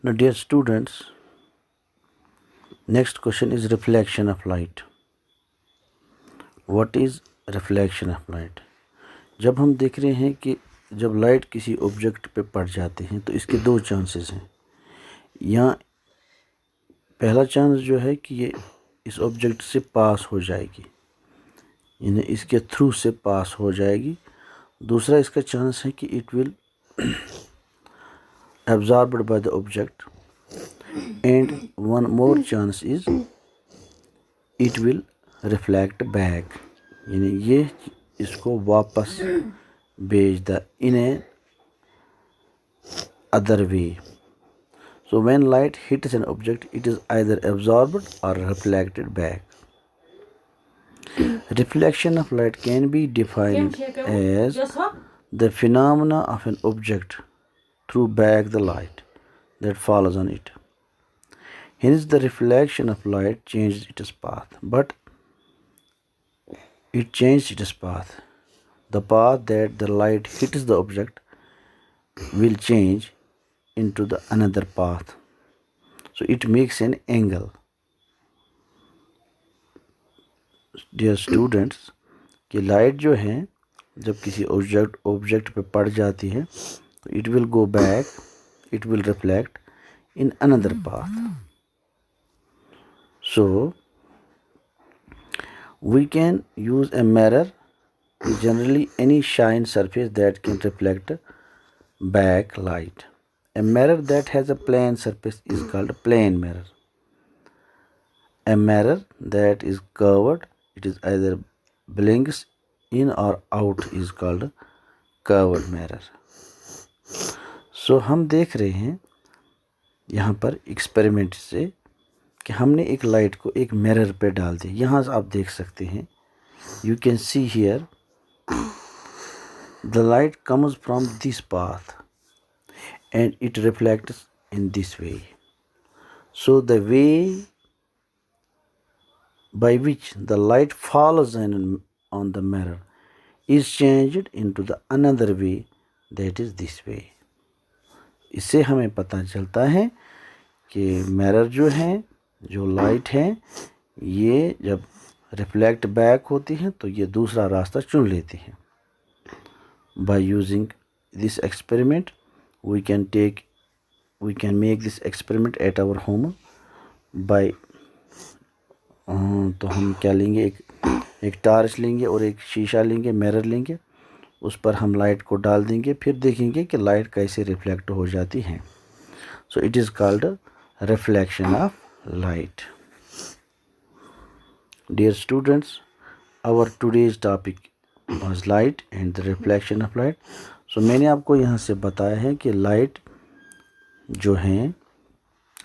Now, dear students, next question is reflection of light. What is reflection of light? जब हम देख रहे हैं कि जब लाइट किसी ऑब्जेक्ट पे पड़ जाते हैं तो इसके दो चांसेस हैं। यहाँ पहला चांस जो है कि ये इस ऑब्जेक्ट से पास हो जाएगी, यानी इसके थ्रू से पास हो जाएगी। दूसरा इसका चांस है कि it will absorbed by the object, and one more chance is it will reflect back, यानी ये इसको वापस भेज the in a other way. So when light hits an object, it is either absorbed or reflected back. Reflection of light can be defined as the phenomena of an object through back the light that falls on it. Hence, the reflection of light changed its path, but it changed its path. The path that the light hits the object will change into the another path. So it makes an angle. Dear students, कि light जो है जब किसी object पे पड़ जाती है तो it will go back, it will reflect in another path. So we can use a mirror, generally any shine surface that can reflect back light. A mirror that has a plane surface is called a plane mirror. A mirror that is curved, it is either blinks in or out, is called curved mirror. So हम देख रहे हैं यहाँ पर experiment से कि हमने एक लाइट को एक मिरर पे डाल दिया। यहाँ से आप देख सकते हैं, you can see here the light comes from this path and it reflects in this way. So the way by which the light falls on the mirror is changed into the another way, that is this way. इससे हमें पता चलता है कि mirror जो है, जो light है, ये जब रिफ्लेक्ट बैक होती है तो ये दूसरा रास्ता चुन लेती है. By using this experiment, we can make this experiment at our home by तो हम क्या लेंगे, एक टार्च लेंगे और एक शीशा लेंगे, मिरर लेंगे, उस पर हम लाइट को डाल देंगे, फिर देखेंगे कि लाइट कैसे रिफ्लेक्ट हो जाती है. So it is called reflection of light. Dear students, our today's topic was light and the reflection of light. So मैंने आपको यहाँ से बताया है कि लाइट जो है,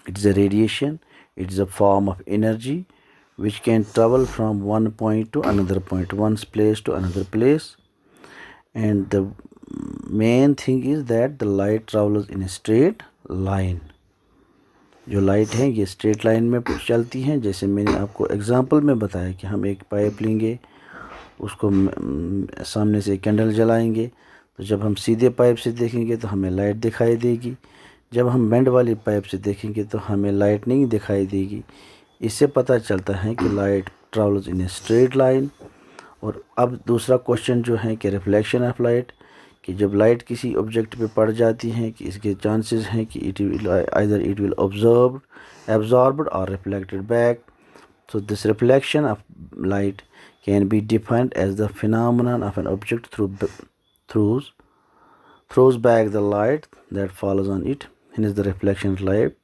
it is a radiation, it is a form of energy which can travel from one point to another point, one place to another place, and the main thing is that the light travels in a straight line. जो light है ये straight line में चलती हैं. जैसे मैंने आपको example में बताया कि हम एक पाइप लेंगे, उसको सामने से कैंडल जलाएंगे, तो जब हम सीधे पाइप से देखेंगे तो हमें लाइट दिखाई देगी, जब हम बेंड वाली पाइप से देखेंगे तो हमें लाइट नहीं दिखाई देगी. इससे पता चलता है कि light travels in a straight line. और अब दूसरा क्वेश्चन जो है कि रिफ्लेक्शन ऑफ लाइट, कि जब लाइट किसी ऑब्जेक्ट पे पड़ जाती है कि इसके चांसेस हैं कि it will either it will absorbed or reflected back. So this reflection of light can be defined as the phenomenon of an object throws back the light that falls on it. Hence the reflection of light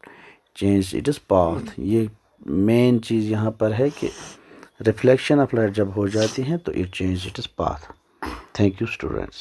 changes its path. ये main चीज़ यहाँ पर है कि reflection of light जब हो जाती है तो it change its path. Thank you students.